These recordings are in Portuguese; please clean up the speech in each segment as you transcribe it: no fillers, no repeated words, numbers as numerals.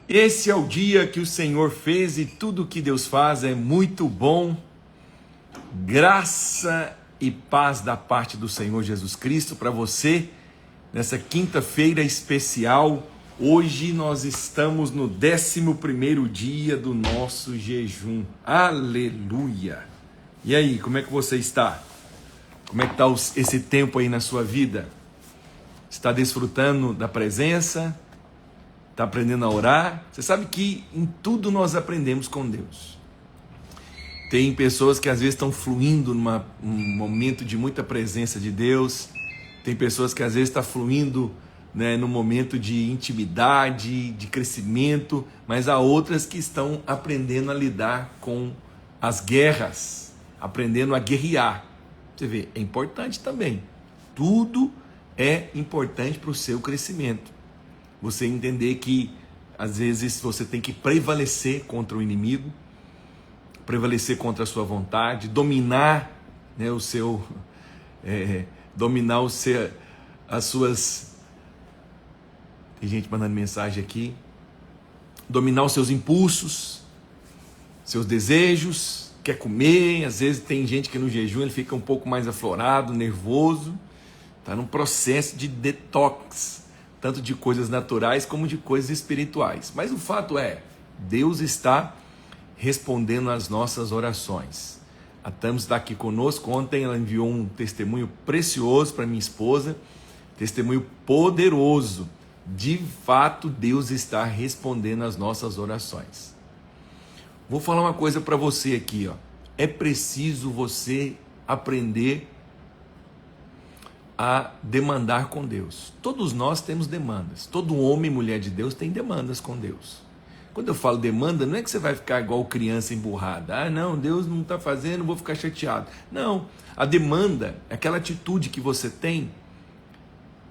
Esse é o dia que o Senhor fez e tudo que Deus faz é muito bom. Graça e paz da parte do Senhor Jesus Cristo para você nessa quinta-feira especial. Hoje nós estamos no 11º dia do nosso jejum. Aleluia! E aí, como é que você está? Como é que está esse tempo aí na sua vida? Está desfrutando da presença? Está aprendendo a orar? Você sabe que em tudo nós aprendemos com Deus. Tem pessoas que às vezes estão fluindo num momento de muita presença de Deus. Tem pessoas que às vezes estão fluindo, num momento de intimidade, de crescimento. Mas há outras que estão aprendendo a lidar com as guerras, aprendendo a guerrear. Você vê, é importante também. Tudo é importante para o seu crescimento. Você entender que, às vezes, você tem que prevalecer contra o inimigo, prevalecer contra a sua vontade, dominar, as suas... Tem gente mandando mensagem aqui. Dominar os seus impulsos, seus desejos, quer comer. Às vezes tem gente que no jejum ele fica um pouco mais aflorado, nervoso. Está num processo de detox, tanto de coisas naturais como de coisas espirituais. Mas o fato é, Deus está respondendo às nossas orações. A Tami está aqui conosco. Ontem ela enviou um testemunho precioso para minha esposa, testemunho poderoso. De fato, Deus está respondendo às nossas orações. Vou falar uma coisa para você aqui, É preciso você aprender a demandar com Deus. Todos nós temos demandas. Todo homem e mulher de Deus tem demandas com Deus. Quando eu falo demanda, não é que você vai ficar igual criança emburrada. Ah, não, Deus não está fazendo, vou ficar chateado. Não, a demanda é aquela atitude que você tem,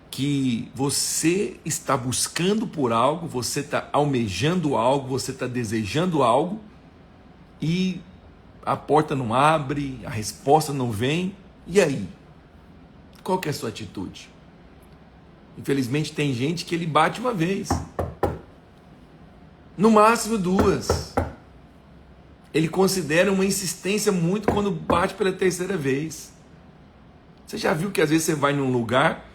que você está buscando por algo, você está almejando algo, você está desejando algo, e a porta não abre, a resposta não vem, e aí? Qual que é a sua atitude? Infelizmente tem gente que ele bate uma vez, no máximo duas. Ele considera uma insistência muito quando bate pela terceira vez. Você já viu que às vezes você vai num lugar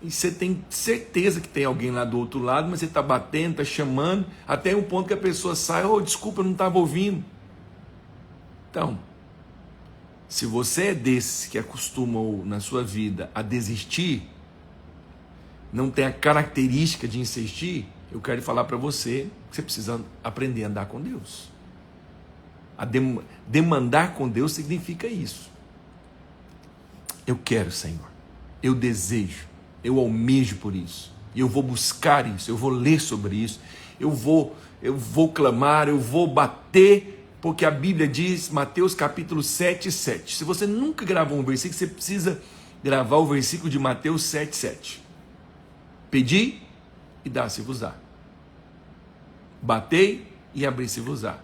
e você tem certeza que tem alguém lá do outro lado, mas você está batendo, está chamando, até um ponto que a pessoa sai, desculpa, eu não estava ouvindo. Então, se você é desses que acostumam na sua vida a desistir, não tem a característica de insistir, eu quero falar para você que você precisa aprender a andar com Deus. Demandar com Deus significa isso. Eu quero, Senhor. Eu desejo. Eu almejo por isso. E eu vou buscar isso. Eu vou ler sobre isso. Eu vou clamar. Eu vou bater. Porque a Bíblia diz, Mateus capítulo 7:7. Se você nunca gravou um versículo, você precisa gravar o versículo de Mateus 7:7. Pedi e dá-se-vos-á. Batei e abri-se-vos-á.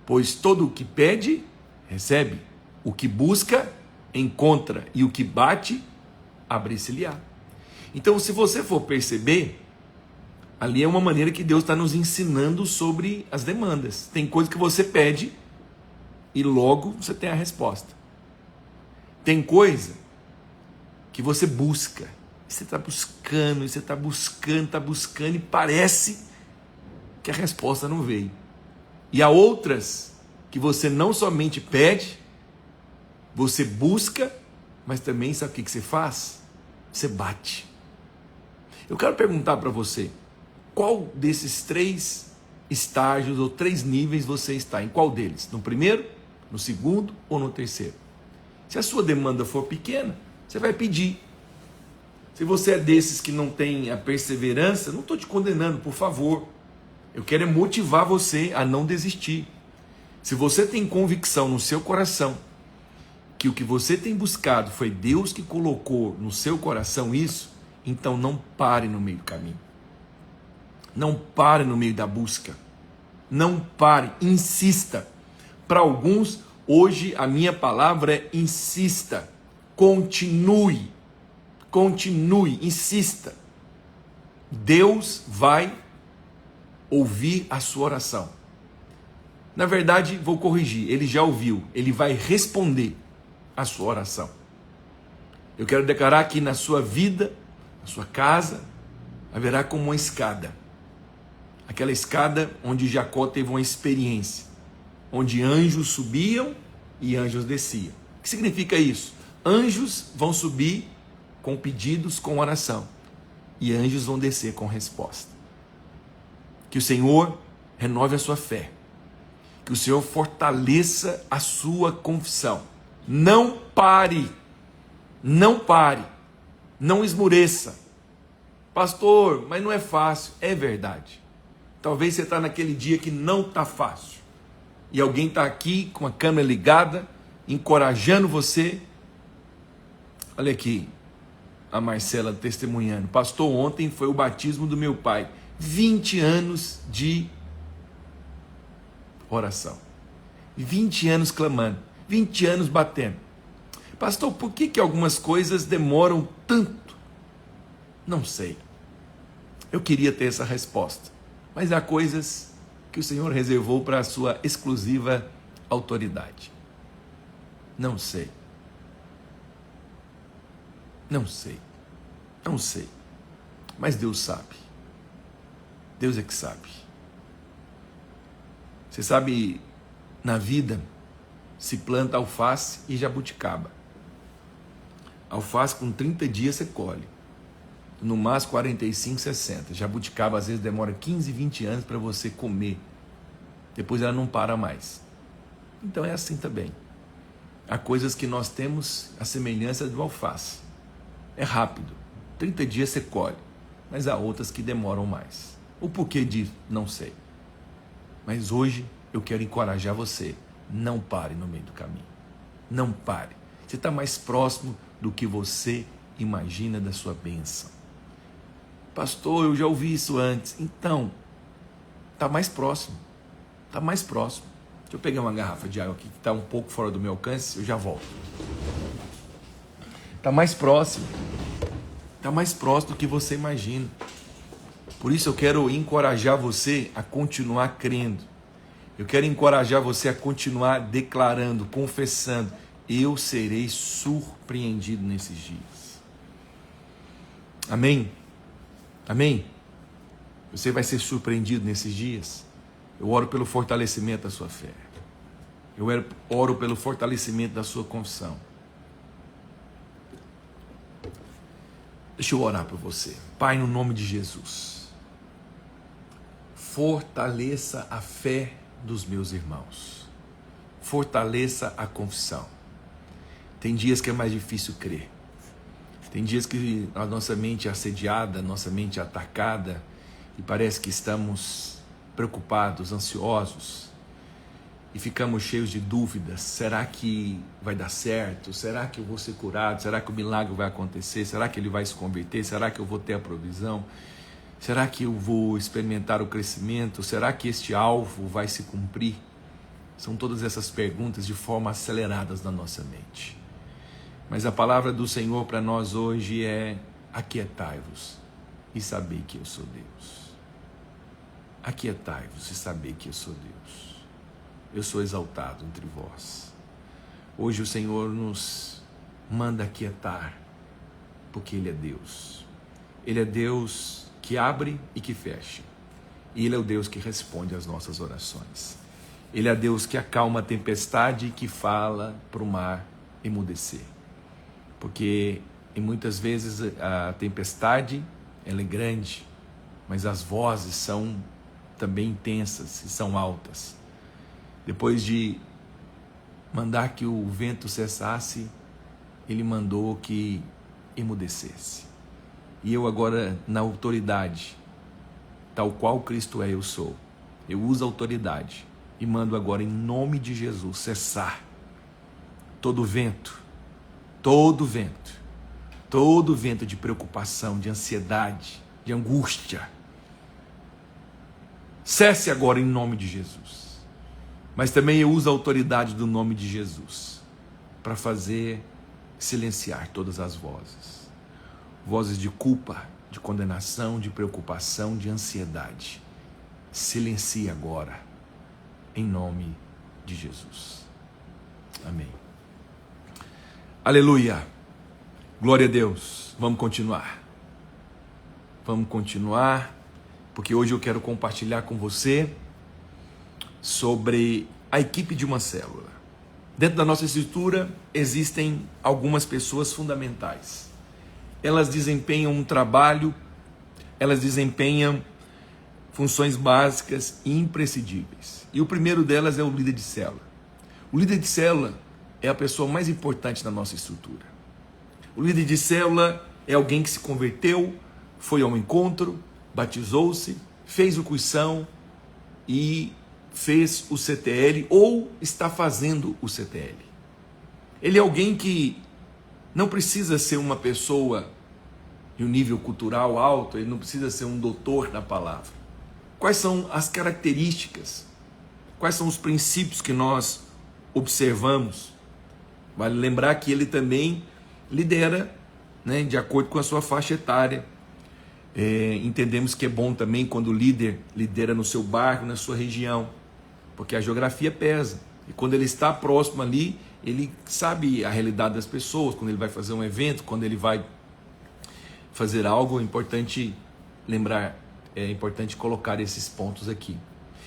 Pois todo o que pede, recebe. O que busca, encontra. E o que bate, abre-se-lhe-á. Então, se você for perceber, ali é uma maneira que Deus está nos ensinando sobre as demandas. Tem coisa que você pede e logo você tem a resposta. Tem coisa que você busca. Você está buscando, está buscando e parece que a resposta não veio. E há outras que você não somente pede, você busca, mas também sabe o que você faz? Você bate. Eu quero perguntar para você, qual desses 3 estágios ou 3 níveis você está? Em qual deles? No primeiro, no segundo ou no terceiro? Se a sua demanda for pequena, você vai pedir. Se você é desses que não tem a perseverança, não estou te condenando, por favor. Eu quero motivar você a não desistir. Se você tem convicção no seu coração que o que você tem buscado foi Deus que colocou no seu coração isso, então não pare no meio do caminho. Não pare no meio da busca. Não pare, insista. Para alguns, hoje a minha palavra é insista. Continue, insista. Deus vai ouvir a sua oração. Na verdade, vou corrigir, ele já ouviu, ele vai responder a sua oração. Eu quero declarar que na sua vida, na sua casa, haverá como uma escada. Aquela escada onde Jacó teve uma experiência, onde anjos subiam e anjos desciam. O que significa isso? Anjos vão subir com pedidos, com oração, e anjos vão descer com resposta. Que o Senhor renove a sua fé, que o Senhor fortaleça a sua confissão. Não pare, não esmoreça. Pastor, mas não é fácil. É verdade. Talvez você está naquele dia que não está fácil, e alguém está aqui com a câmera ligada, encorajando você. Olha aqui, a Marcela testemunhando. Pastor, ontem foi o batismo do meu pai. 20 anos de oração. 20 anos clamando. 20 anos batendo. Pastor, por que algumas coisas demoram tanto? Não sei. Eu queria ter essa resposta. Mas há coisas que o Senhor reservou para a sua exclusiva autoridade. Não sei. Não sei. Não sei. Mas Deus sabe. Deus é que sabe. Você sabe, na vida se planta alface e jabuticaba. Alface com 30 dias você colhe. No máximo 45, 60. Jabuticaba às vezes demora 15, 20 anos para você comer. Depois ela não para mais. Então é assim também. Há coisas que nós temos a semelhança do alface. É rápido. 30 dias você colhe. Mas há outras que demoram mais. O porquê disso? Não sei. Mas hoje eu quero encorajar você. Não pare no meio do caminho. Não pare. Você está mais próximo do que você imagina da sua bênção. Pastor, eu já ouvi isso antes. Então, está mais próximo. Está mais próximo. Deixa eu pegar uma garrafa de água aqui que está um pouco fora do meu alcance. Eu já volto. Está mais próximo. Está mais próximo do que você imagina. Por isso eu quero encorajar você a continuar crendo. Eu quero encorajar você a continuar declarando, confessando. Eu serei surpreendido nesses dias. Amém? Amém? Você vai ser surpreendido nesses dias. Eu oro pelo fortalecimento da sua fé. Eu oro pelo fortalecimento da sua confissão. Deixa eu orar por você. Pai, no nome de Jesus, fortaleça a fé dos meus irmãos. Fortaleça a confissão. Tem dias que é mais difícil crer. Tem dias que a nossa mente é assediada, a nossa mente é atacada e parece que estamos preocupados, ansiosos e ficamos cheios de dúvidas. Será que vai dar certo? Será que eu vou ser curado? Será que o milagre vai acontecer? Será que ele vai se converter? Será que eu vou ter a provisão? Será que eu vou experimentar o crescimento? Será que este alvo vai se cumprir? São todas essas perguntas de forma aceleradas na nossa mente. Mas a palavra do Senhor para nós hoje é: aquietai-vos e sabei que eu sou Deus. Aquietai-vos e sabei que eu sou Deus. Eu sou exaltado entre vós. Hoje o Senhor nos manda aquietar, porque Ele é Deus. Ele é Deus que abre e que fecha. E Ele é o Deus que responde às nossas orações. Ele é Deus que acalma a tempestade e que fala para o mar emudecer. Porque muitas vezes a tempestade ela é grande, mas as vozes são também intensas e são altas. Depois de mandar que o vento cessasse, Ele mandou que emudecesse. E eu agora, na autoridade, tal qual Cristo é, eu sou. Eu uso a autoridade e mando agora, em nome de Jesus, cessar todo vento, todo vento de preocupação, de ansiedade, de angústia. Cesse agora em nome de Jesus. Mas também eu uso a autoridade do nome de Jesus para fazer silenciar todas as vozes. Vozes de culpa, de condenação, de preocupação, de ansiedade. silencie agora, em nome de Jesus. Amém. Aleluia. Glória a Deus. Vamos continuar. Vamos continuar, porque hoje eu quero compartilhar com você sobre a equipe de uma célula. Dentro da nossa estrutura existem algumas pessoas fundamentais. Elas desempenham um trabalho, elas desempenham funções básicas e imprescindíveis. E o primeiro delas é o líder de célula. O líder de célula é a pessoa mais importante da nossa estrutura. O líder de célula é alguém que se converteu, foi ao encontro, batizou-se, fez o cursão e fez o CTL ou está fazendo o CTL. Ele é alguém que não precisa ser uma pessoa de um nível cultural alto, ele não precisa ser um doutor na palavra. Quais são as características? Quais são os princípios que nós observamos? Vale lembrar que ele também lidera, né, de acordo com a sua faixa etária. Entendemos que é bom também quando o líder lidera no seu bairro, na sua região, porque a geografia pesa. E quando ele está próximo ali, ele sabe a realidade das pessoas. Quando ele vai fazer um evento, quando ele vai fazer algo, é importante lembrar, é importante colocar esses pontos aqui.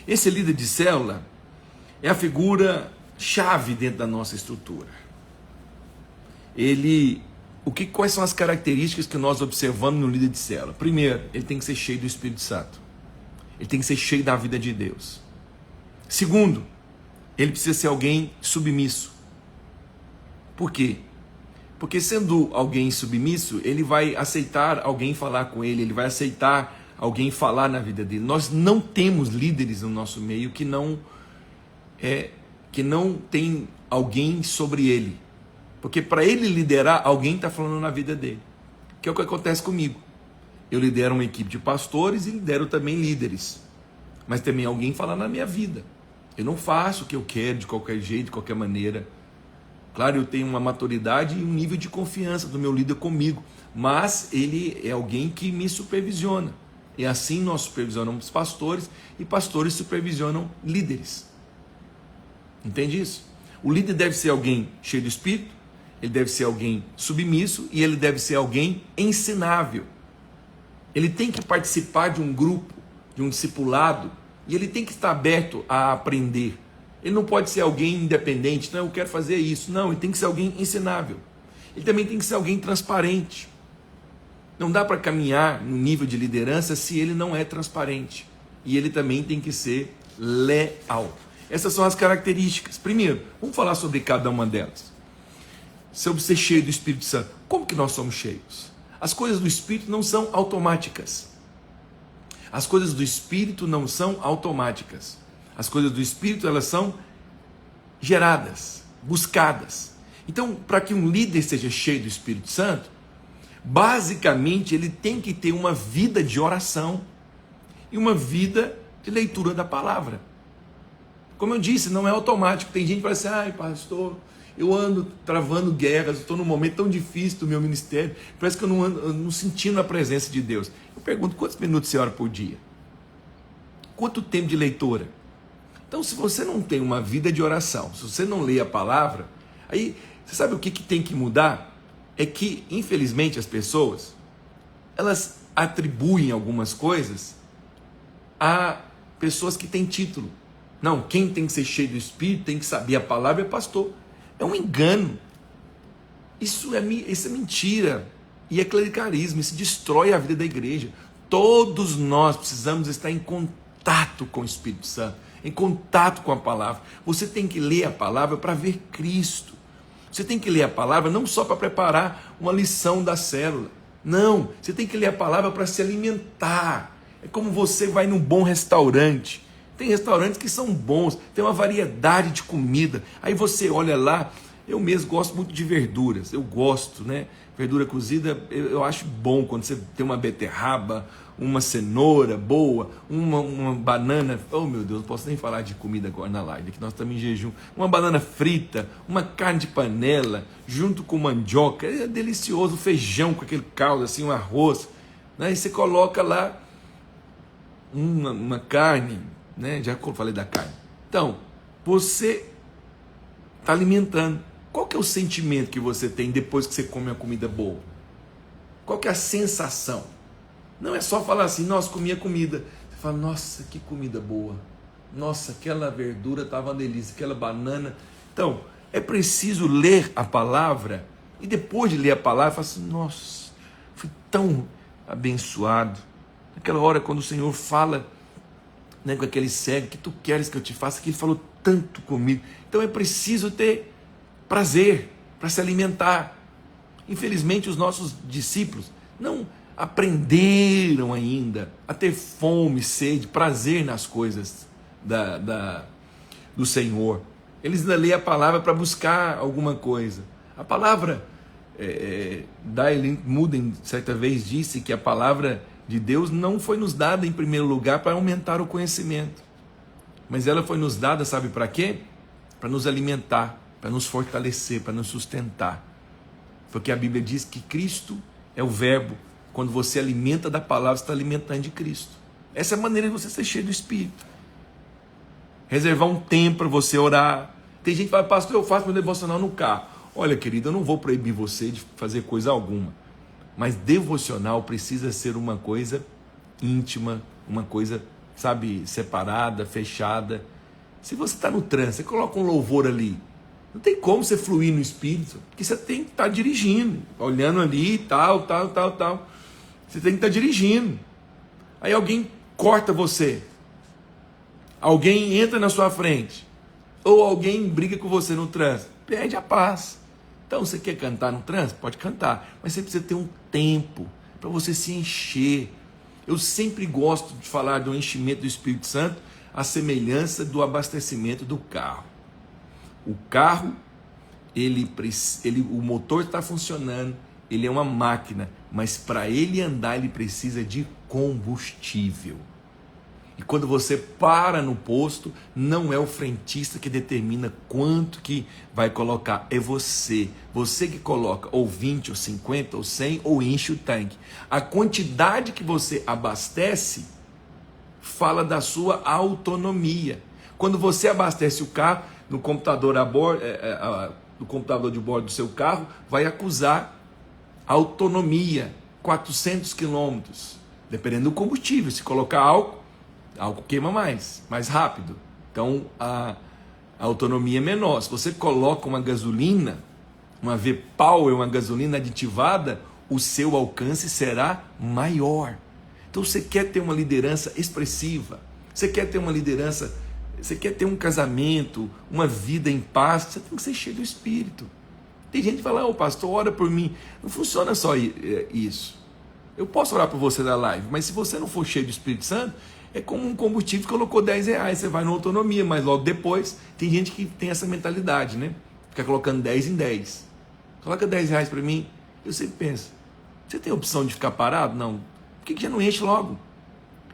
Esse líder de célula é a figura chave dentro da nossa estrutura. Quais são as características que nós observamos no líder de célula? Primeiro, ele tem que ser cheio do Espírito Santo. Ele tem que ser cheio da vida de Deus. Segundo, ele precisa ser alguém submisso. Por quê? Porque sendo alguém submisso, ele vai aceitar alguém falar com ele, ele vai aceitar alguém falar na vida dele. Nós não temos líderes no nosso meio que não tem alguém sobre ele. Porque para ele liderar, alguém está falando na vida dele. Que é o que acontece comigo. Eu lidero uma equipe de pastores e lidero também líderes. Mas também alguém fala na minha vida. Eu não faço o que eu quero de qualquer jeito, de qualquer maneira. Claro, eu tenho uma maturidade e um nível de confiança do meu líder comigo. Mas ele é alguém que me supervisiona. E assim nós supervisionamos pastores e pastores supervisionam líderes. Entende isso? O líder deve ser alguém cheio do Espírito, ele deve ser alguém submisso e ele deve ser alguém ensinável. Ele tem que participar de um grupo, de um discipulado, e ele tem que estar aberto a aprender. Ele não pode ser alguém independente, não, eu quero fazer isso. Não, ele tem que ser alguém ensinável. Ele também tem que ser alguém transparente. Não dá para caminhar no nível de liderança se ele não é transparente. E ele também tem que ser leal. Essas são as características. Primeiro, vamos falar sobre cada uma delas. Sobre ser cheio do Espírito Santo. Como que nós somos cheios? As coisas do Espírito não são automáticas. As coisas do Espírito não são automáticas. As coisas do Espírito, elas são geradas, buscadas. Então, para que um líder seja cheio do Espírito Santo, basicamente ele tem que ter uma vida de oração e uma vida de leitura da palavra. Como eu disse, não é automático. Tem gente que fala assim, ai pastor, eu ando travando guerras, estou num momento tão difícil do meu ministério, parece que eu não sentindo a presença de Deus. Eu pergunto, quantos minutos você ora por dia? Quanto tempo de leitura? Então, se você não tem uma vida de oração, se você não lê a palavra, aí, você sabe o que tem que mudar? É que, infelizmente, as pessoas, elas atribuem algumas coisas a pessoas que têm título. Não, quem tem que ser cheio do Espírito, tem que saber a palavra é pastor. É um engano. Isso é mentira. E é clericalismo. Isso destrói a vida da igreja. Todos nós precisamos estar em contato com o Espírito Santo, em contato com a palavra. Você tem que ler a palavra para ver Cristo. Você tem que ler a palavra não só para preparar uma lição da célula. Não, você tem que ler a palavra para se alimentar. É como você vai num bom restaurante. Tem restaurantes que são bons, tem uma variedade de comida. Aí você olha lá, eu mesmo gosto muito de verduras, eu gosto, né? Verdura cozida, eu acho bom quando você tem uma beterraba, uma cenoura boa, uma banana. Oh meu Deus, não posso nem falar de comida agora na live, que nós estamos em jejum. Uma banana frita, uma carne de panela, junto com mandioca, é delicioso, feijão com aquele caldo, assim, um arroz. Né? E você coloca lá uma carne, né? Já falei da carne. Então, você está alimentando. Qual que é o sentimento que você tem depois que você come uma comida boa? Qual que é a sensação? Não é só falar assim, nossa, comi a comida. Você fala, nossa, que comida boa. Nossa, aquela verdura estava uma delícia, aquela banana. Então, é preciso ler a palavra e depois de ler a palavra, fala assim, nossa, fui tão abençoado. Naquela hora, quando o Senhor fala, né, com aquele cego, que tu queres que eu te faça, que ele falou tanto comigo. Então é preciso ter prazer para se alimentar. Infelizmente, os nossos discípulos não aprenderam ainda a ter fome, sede, prazer nas coisas do Senhor. Eles ainda lêem a palavra para buscar alguma coisa. A palavra, Daley Mooden certa vez disse que a palavra de Deus não foi nos dada em primeiro lugar para aumentar o conhecimento, mas ela foi nos dada, sabe para quê? Para nos alimentar, para nos fortalecer, para nos sustentar. Porque a Bíblia diz que Cristo é o verbo. Quando você alimenta da palavra, você está alimentando de Cristo. Essa é a maneira de você ser cheio do Espírito. Reservar um tempo para você orar. Tem gente que fala, pastor, eu faço meu devocional no carro. Olha, querido, eu não vou proibir você de fazer coisa alguma. Mas devocional precisa ser uma coisa íntima, uma coisa, sabe, separada, fechada. Se você está no trânsito, você coloca um louvor ali. Não tem como você fluir no Espírito, porque você tem que estar dirigindo, olhando ali, tal. Você tem que estar dirigindo. Aí alguém corta você. Alguém entra na sua frente. Ou alguém briga com você no trânsito. Perde a paz. Então, você quer cantar no trânsito? Pode cantar. Mas você precisa ter um tempo para você se encher. Eu sempre gosto de falar do enchimento do Espírito Santo, a semelhança do abastecimento do carro. O carro, o motor está funcionando, ele é uma máquina, mas para ele andar, ele precisa de combustível. E quando você para no posto, não é o frentista que determina quanto que vai colocar, é você. Você que coloca ou 20, ou 50, ou 100, ou enche o tanque. A quantidade que você abastece fala da sua autonomia. Quando você abastece o carro, no computador no computador de bordo do seu carro, vai acusar autonomia, 400 quilômetros, dependendo do combustível. Se colocar álcool queima mais rápido. Então a autonomia é menor. Se você coloca uma gasolina, uma V-Power, uma gasolina aditivada, o seu alcance será maior. Então você quer ter uma liderança expressiva, você quer ter uma liderança, você quer ter um casamento, uma vida em paz, você tem que ser cheio do Espírito. Tem gente que fala, ô pastor, ora por mim. Não funciona só isso. Eu posso orar por você da live, mas se você não for cheio do Espírito Santo, é como um combustível que colocou R$10, você vai na autonomia, mas logo depois tem gente que tem essa mentalidade, né? Fica colocando 10 em 10. Coloca R$10 para mim. Eu sempre penso, você tem a opção de ficar parado? Não. Por que já não enche logo?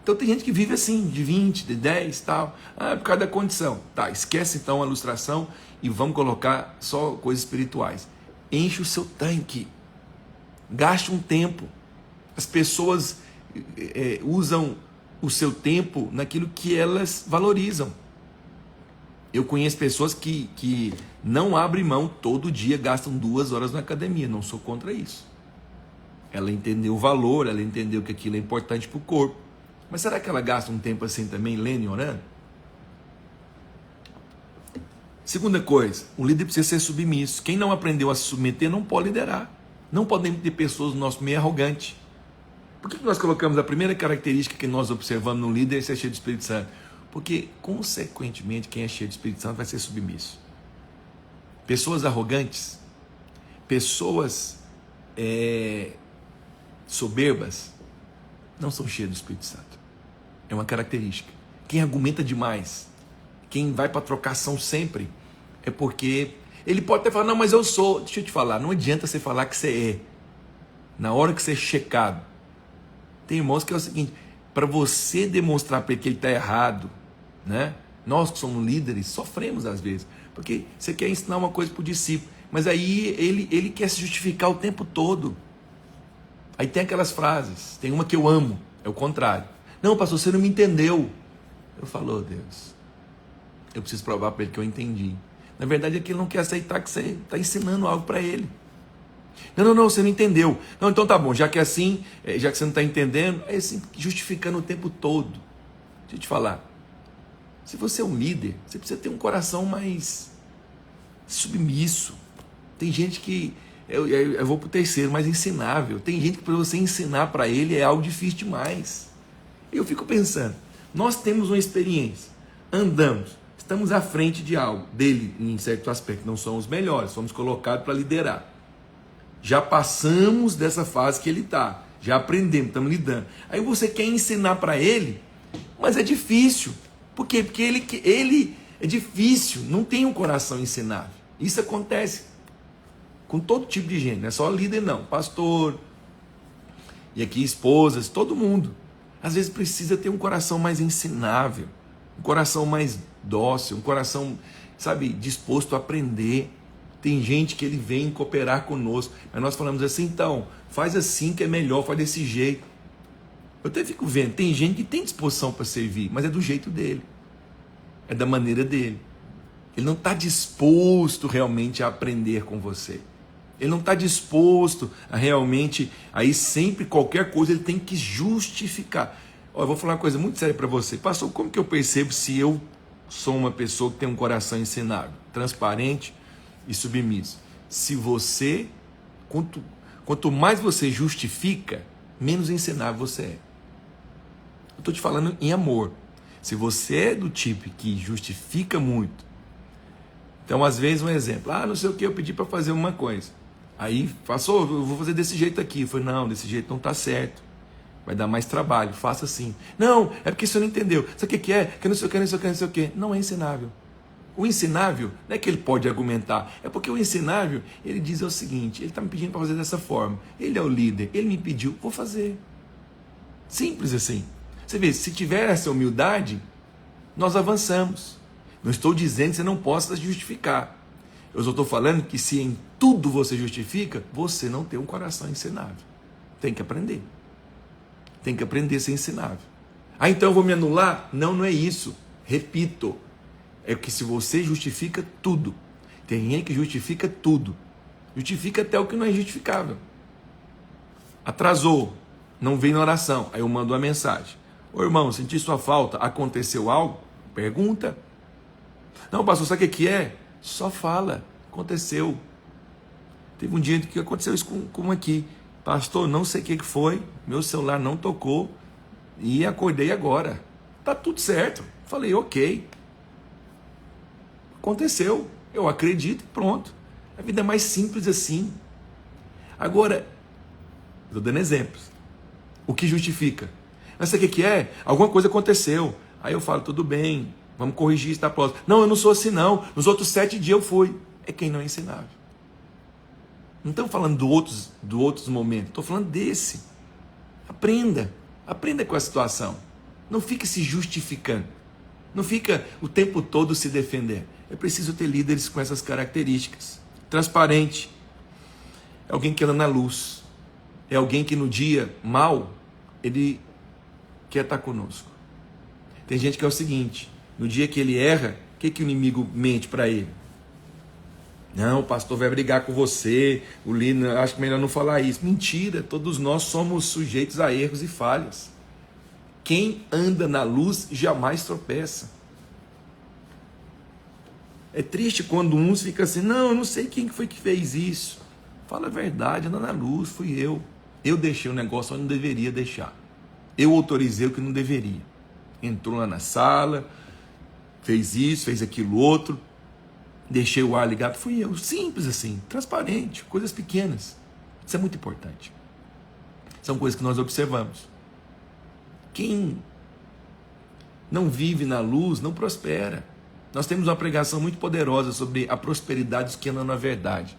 Então tem gente que vive assim, de 20, de 10 e tal. É por causa da condição. Tá, esquece então a ilustração e vamos colocar só coisas espirituais. Enche o seu tanque. Gaste um tempo. As pessoas usam o seu tempo naquilo que elas valorizam. Eu conheço pessoas que não abrem mão, todo dia gastam 2 horas na academia. Não sou contra isso. Ela entendeu o valor, ela entendeu que aquilo é importante para o corpo. Mas será que ela gasta um tempo assim também, lendo e orando? Segunda coisa, o líder precisa ser submisso. Quem não aprendeu a se submeter não pode liderar. Não podemos ter pessoas no nosso meio arrogantes. Por que nós colocamos a primeira característica que nós observamos no líder é ser cheio do Espírito Santo? Porque, consequentemente, quem é cheio do Espírito Santo vai ser submisso. Pessoas arrogantes, pessoas soberbas, não são cheias do Espírito Santo. É uma característica. Quem argumenta demais, quem vai para a trocação sempre, é porque ele pode até falar, não, mas eu sou. Deixa eu te falar, não adianta você falar que você é. Na hora que você é checado, tem irmãos que é o seguinte, para você demonstrar para ele que ele está errado, né? Nós que somos líderes sofremos às vezes, porque você quer ensinar uma coisa para o discípulo, mas aí ele quer se justificar o tempo todo. Aí tem aquelas frases, tem uma que eu amo, é o contrário. Não, pastor, você não me entendeu. Eu falo, oh, Deus, eu preciso provar para ele que eu entendi. Na verdade é que ele não quer aceitar que você está ensinando algo para ele. Não, você não entendeu. Não, então tá bom, já que é assim, já que você não está entendendo, é assim, justificando o tempo todo. Deixa eu te falar, se você é um líder, você precisa ter um coração mais submisso. Tem gente que, eu vou para o terceiro, mais ensinável. Tem gente que para você ensinar para ele é algo difícil demais. Eu fico pensando, nós temos uma experiência, andamos, estamos à frente de algo, dele em certo aspecto, não somos melhores, fomos colocados para liderar. Já passamos dessa fase que ele está, já aprendemos, estamos lidando. Aí você quer ensinar para ele, mas é difícil. Por quê? Porque ele é difícil, não tem um coração ensinável. Isso acontece com todo tipo de gente, não é só líder não, pastor, e aqui esposas, todo mundo. Às vezes precisa ter um coração mais ensinável, um coração mais dócil, um coração, sabe, disposto a aprender. Tem gente que ele vem cooperar conosco, mas nós falamos assim, então, faz assim que é melhor, faz desse jeito. Eu até fico vendo, tem gente que tem disposição para servir, mas é do jeito dele, é da maneira dele. Ele não está disposto realmente a aprender com você. Ele não está disposto a realmente, aí sempre qualquer coisa ele tem que justificar. Eu vou falar uma coisa muito séria para você. Pastor, como que eu percebo se eu sou uma pessoa que tem um coração ensinável, transparente e submisso? Se você, quanto mais você justifica, menos ensinável você é. Eu estou te falando em amor. Se você é do tipo que justifica muito, então às vezes um exemplo, não sei o que, eu pedi para fazer uma coisa. Aí, passou, eu vou fazer desse jeito aqui. Eu falei, não, desse jeito não está certo. Vai dar mais trabalho, faça assim. Não, é porque você não entendeu. Sabe o que é? Que não sei o que, não sei o que, não sei o que. Não é ensinável. O ensinável, não é que ele pode argumentar, é porque o ensinável, ele diz o seguinte, ele está me pedindo para fazer dessa forma. Ele é o líder, ele me pediu, vou fazer. Simples assim. Você vê, se tiver essa humildade, nós avançamos. Não estou dizendo que você não possa justificar. Eu só estou falando que se em tudo você justifica, você não tem um coração ensinável. Tem que aprender. Tem que aprender a ser ensinável. Então eu vou me anular? Não, não é isso. Repito. É que se você justifica tudo. Tem gente que justifica tudo. Justifica até o que não é justificável. Atrasou. Não veio na oração. Aí eu mando uma mensagem. Ô irmão, senti sua falta. Aconteceu algo? Pergunta. Não, pastor, sabe o que é? Só fala, aconteceu. Teve um dia que aconteceu isso com aqui. Pastor, não sei o que foi, meu celular não tocou e acordei agora. Tá tudo certo. Falei, ok. Aconteceu, eu acredito e pronto. A vida é mais simples assim. Agora, estou dando exemplos. O que justifica? Mas sabe o que é? Alguma coisa aconteceu. Aí eu falo, tudo bem. Vamos corrigir isso na próxima. Não, eu não sou assim não. Nos outros 7 dias eu fui. É quem não é ensinável. Não estamos falando do outros momentos. Estou falando desse. Aprenda. Aprenda com a situação. Não fique se justificando. Não fica o tempo todo se defendendo. É preciso ter líderes com essas características. Transparente. É alguém que anda na luz. É alguém que no dia mal, ele quer estar conosco. Tem gente que é o seguinte, no dia que ele erra, o que o inimigo mente para ele? Não, o pastor vai brigar com você, o líder, acho que melhor não falar isso. Mentira, todos nós somos sujeitos a erros e falhas. Quem anda na luz jamais tropeça. É triste quando uns ficam assim, não, eu não sei quem foi que fez isso. Fala a verdade, anda na luz, fui eu. Eu deixei o negócio onde não deveria deixar. Eu autorizei o que não deveria. Entrou lá na sala, fez isso, fez aquilo outro, deixei o ar ligado, fui eu. Simples assim, transparente, coisas pequenas. Isso é muito importante. São coisas que nós observamos. Quem não vive na luz não prospera. Nós temos uma pregação muito poderosa sobre a prosperidade dos que andam na verdade.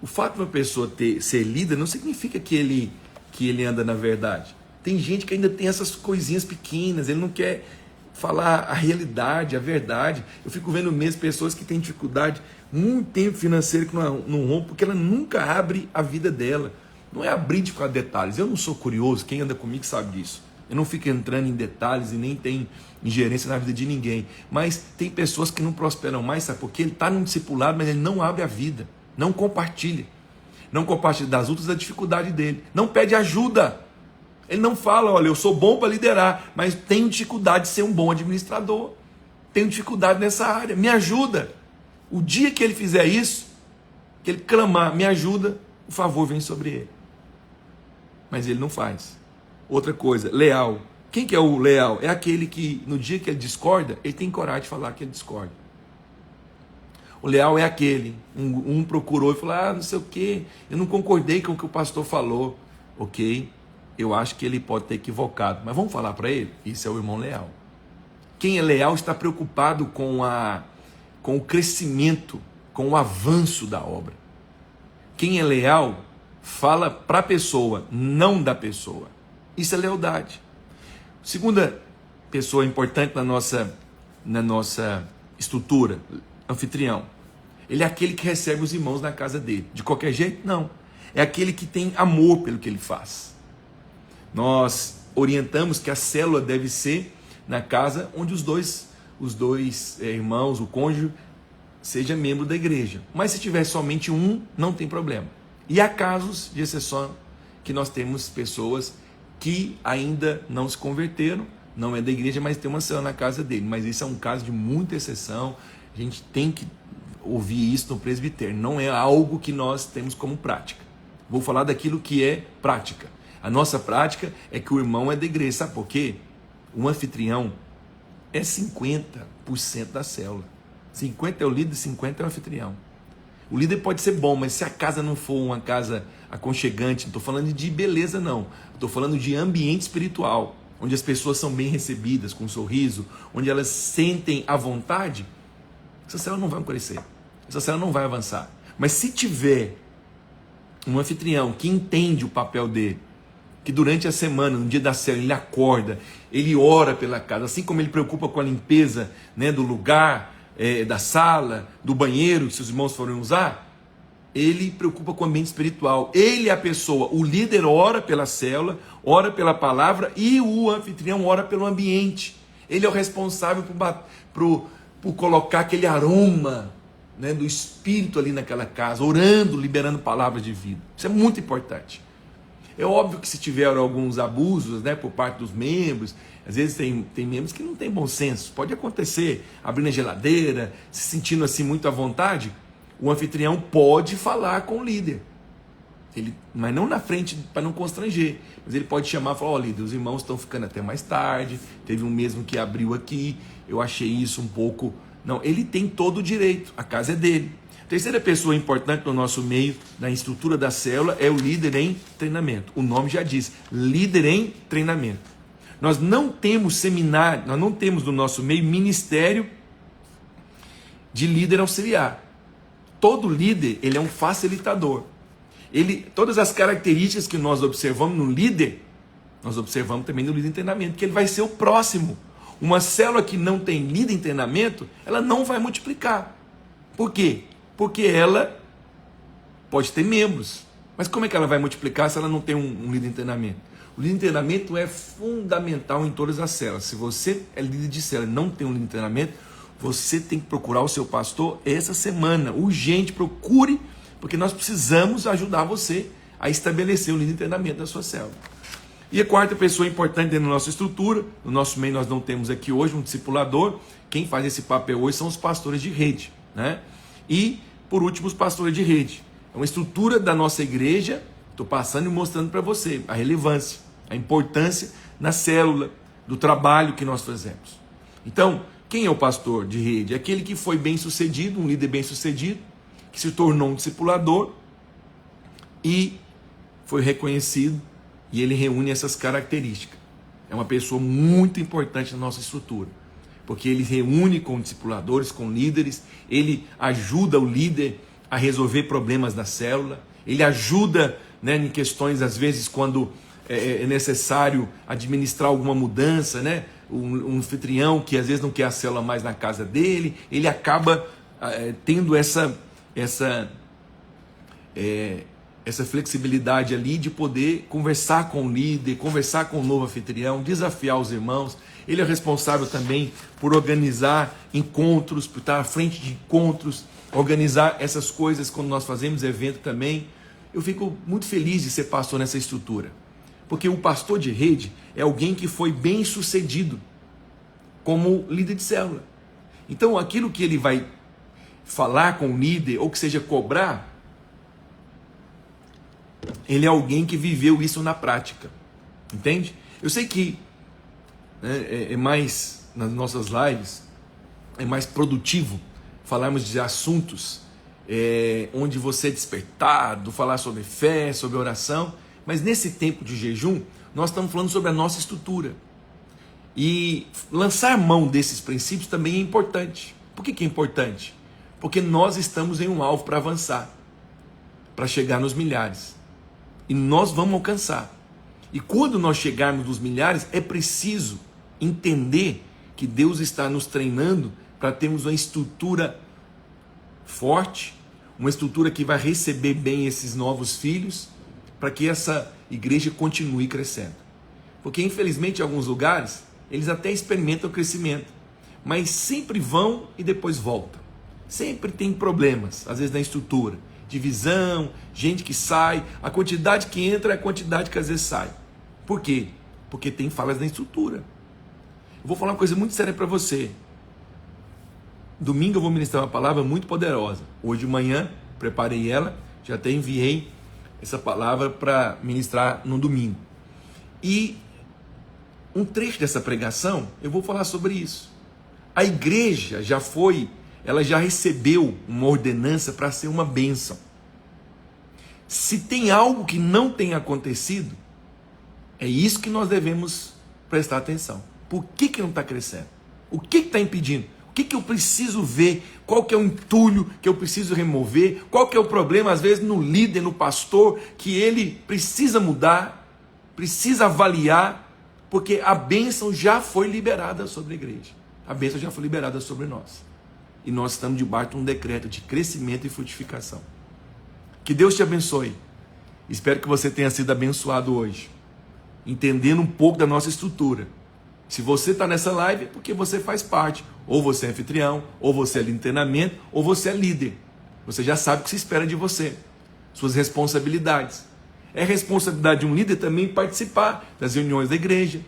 O fato de uma pessoa ser líder não significa que ele anda na verdade. Tem gente que ainda tem essas coisinhas pequenas, ele não quer falar a realidade, a verdade. Eu fico vendo mesmo pessoas que têm dificuldade, muito tempo financeiro que não rompe, porque ela nunca abre a vida dela. Não é abrir de ficar detalhes. Eu não sou curioso, quem anda comigo sabe disso. Eu não fico entrando em detalhes e nem tem ingerência na vida de ninguém. Mas tem pessoas que não prosperam mais, sabe? Porque ele está num discipulado, mas ele não abre a vida, não compartilha. Não compartilha das outras da dificuldade dele. Não pede ajuda. Ele não fala, olha, eu sou bom para liderar, mas tenho dificuldade de ser um bom administrador. Tenho dificuldade nessa área, me ajuda. O dia que ele fizer isso, que ele clamar, me ajuda, o favor vem sobre ele. Mas ele não faz. Outra coisa, leal. Quem que é o leal? É aquele que, no dia que ele discorda, ele tem coragem de falar que ele discorda. O leal é aquele, um procurou e falou, não sei o quê, eu não concordei com o que o pastor falou. Ok, eu acho que ele pode ter equivocado, mas vamos falar para ele? Isso é o irmão leal. Quem é leal está preocupado com o crescimento, com o avanço da obra. Quem é leal fala para a pessoa, não da pessoa. Isso é lealdade. Segunda pessoa importante na nossa estrutura, anfitrião. Ele é aquele que recebe os irmãos na casa dele. De qualquer jeito? Não. É aquele que tem amor pelo que ele faz. Nós orientamos que a célula deve ser na casa onde os dois irmãos, o cônjuge, seja membro da igreja. Mas se tiver somente um, não tem problema. E há casos de exceção que nós temos pessoas que ainda não se converteram, não é da igreja, mas tem uma célula na casa dele. Mas isso é um caso de muita exceção. A gente tem que ouvir isso no presbitério. Não é algo que nós temos como prática. Vou falar daquilo que é prática. A nossa prática é que o irmão é da igreja. Sabe por quê? Um anfitrião é 50% da célula. 50% é o líder, 50% é o anfitrião. O líder pode ser bom, mas se a casa não for uma casa aconchegante, não estou falando de beleza não, estou falando de ambiente espiritual, onde as pessoas são bem recebidas, com um sorriso, onde elas sentem à vontade, essa célula não vai crescer, essa célula não vai avançar. Mas se tiver um anfitrião que entende o papel dele, que durante a semana, no dia da célula, ele acorda, ele ora pela casa, assim como ele preocupa com a limpeza, né, do lugar, da sala, do banheiro, se os irmãos forem usar, ele preocupa com o ambiente espiritual. Ele é a pessoa, o líder ora pela célula, ora pela palavra e o anfitrião ora pelo ambiente. Ele é o responsável por colocar aquele aroma, né, do Espírito ali naquela casa, orando, liberando palavras de vida. Isso é muito importante. É óbvio que se tiver alguns abusos, né, por parte dos membros, às vezes tem membros que não têm bom senso, pode acontecer, abrindo a geladeira, se sentindo assim muito à vontade, o anfitrião pode falar com o líder, mas não na frente para não constranger, mas ele pode chamar e falar, líder, os irmãos estão ficando até mais tarde, teve um mesmo que abriu aqui, eu achei isso um pouco... Não, ele tem todo o direito, a casa é dele. Terceira pessoa importante no nosso meio, na estrutura da célula, é o líder em treinamento. O nome já diz, líder em treinamento. Nós não temos seminário, nós não temos no nosso meio ministério de líder auxiliar. Todo líder, ele é um facilitador. Todas as características que nós observamos no líder, nós observamos também no líder em treinamento, que ele vai ser o próximo. Uma célula que não tem líder em treinamento, ela não vai multiplicar. Por quê? Porque ela pode ter membros. Mas como é que ela vai multiplicar se ela não tem um líder de treinamento? O líder de treinamento é fundamental em todas as células. Se você é líder de célula e não tem um líder de treinamento, você tem que procurar o seu pastor essa semana. Urgente, procure, porque nós precisamos ajudar você a estabelecer o líder de treinamento da sua célula. E a quarta pessoa importante dentro da nossa estrutura, no nosso meio nós não temos aqui hoje um discipulador. Quem faz esse papel hoje são os pastores de rede, né? E, por último, os pastores de rede. É uma estrutura da nossa igreja, estou passando e mostrando para você a relevância, a importância na célula, do trabalho que nós fazemos. Então, quem é o pastor de rede? É aquele que foi bem sucedido, um líder bem sucedido, que se tornou um discipulador e foi reconhecido, e ele reúne essas características. É uma pessoa muito importante na nossa estrutura, porque ele reúne com discipuladores, com líderes, ele ajuda o líder a resolver problemas da célula, ele ajuda, né, em questões, às vezes, quando é necessário administrar alguma mudança, né? Um anfitrião que às vezes não quer a célula mais na casa dele, ele acaba tendo essa flexibilidade ali de poder conversar com o líder, conversar com o novo anfitrião, desafiar os irmãos. Ele é responsável também por organizar encontros, por estar à frente de encontros, organizar essas coisas quando nós fazemos evento também. Eu fico muito feliz de ser pastor nessa estrutura, porque o pastor de rede é alguém que foi bem sucedido como líder de célula. Então aquilo que ele vai falar com o líder, ou que seja cobrar, ele é alguém que viveu isso na prática, entende? Eu sei que é mais, nas nossas lives, é mais produtivo falarmos de assuntos onde você é despertado, falar sobre fé, sobre oração, mas nesse tempo de jejum, nós estamos falando sobre a nossa estrutura. E lançar mão desses princípios também é importante. Por que é importante? Porque nós estamos em um alvo para avançar, para chegar nos milhares. E nós vamos alcançar. E quando nós chegarmos nos milhares, é preciso entender que Deus está nos treinando para termos uma estrutura forte, uma estrutura que vai receber bem esses novos filhos, para que essa igreja continue crescendo. Porque infelizmente em alguns lugares, eles até experimentam crescimento, mas sempre vão e depois voltam. Sempre tem problemas, às vezes na estrutura, divisão, gente que sai, a quantidade que entra é a quantidade que às vezes sai. Por quê? Porque tem falhas na estrutura. Eu vou falar uma coisa muito séria para você. Domingo eu vou ministrar uma palavra muito poderosa. Hoje de manhã, preparei ela, já até enviei essa palavra para ministrar no domingo. E um trecho dessa pregação, eu vou falar sobre isso. A igreja ela já recebeu uma ordenança para ser uma bênção. Se tem algo que não tem acontecido, é isso que nós devemos prestar atenção. Por que não está crescendo? O que está impedindo? O que eu preciso ver? Qual que é o entulho que eu preciso remover? Qual que é o problema, às vezes, no líder, no pastor, que ele precisa mudar, precisa avaliar, porque a bênção já foi liberada sobre a igreja. A bênção já foi liberada sobre nós. E nós estamos debaixo de um decreto de crescimento e frutificação. Que Deus te abençoe. Espero que você tenha sido abençoado hoje, entendendo um pouco da nossa estrutura. Se você está nessa live, é porque você faz parte. Ou você é anfitrião, ou você é líder de treinamento, ou você é líder. Você já sabe o que se espera de você. Suas responsabilidades. É responsabilidade de um líder também participar das reuniões da igreja.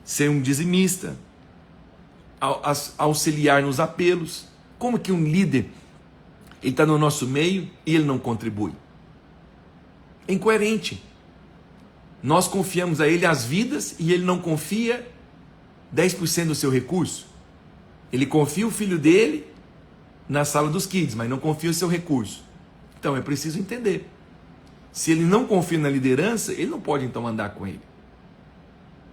Ser um dizimista. Auxiliar nos apelos. Como que um líder ele está no nosso meio e ele não contribui? É incoerente. Nós confiamos a ele as vidas e ele não confia 10% do seu recurso. Ele confia o filho dele na sala dos kids, mas não confia o seu recurso. Então é preciso entender. Se ele não confia na liderança, ele não pode então andar com ele.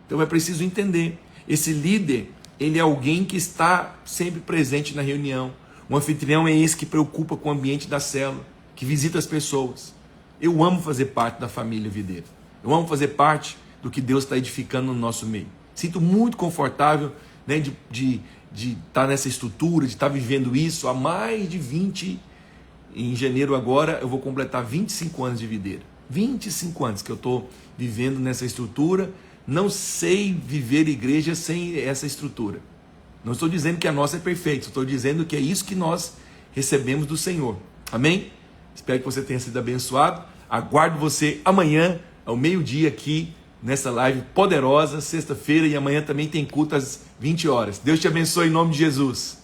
Então é preciso entender. Esse líder, ele é alguém que está sempre presente na reunião. O anfitrião é esse que preocupa com o ambiente da célula, que visita as pessoas. Eu amo fazer parte da família videira. Eu amo fazer parte do que Deus está edificando no nosso meio. Sinto muito confortável, né, de estar nessa estrutura, de estar vivendo isso há mais de 20. Em janeiro agora eu vou completar 25 anos de videira. 25 anos que eu estou vivendo nessa estrutura. Não sei viver igreja sem essa estrutura. Não estou dizendo que a nossa é perfeita, estou dizendo que é isso que nós recebemos do Senhor. Amém? Espero que você tenha sido abençoado. Aguardo você amanhã, ao meio-dia, aqui nessa live poderosa, sexta-feira, e amanhã também tem culto às 20 horas. Deus te abençoe em nome de Jesus.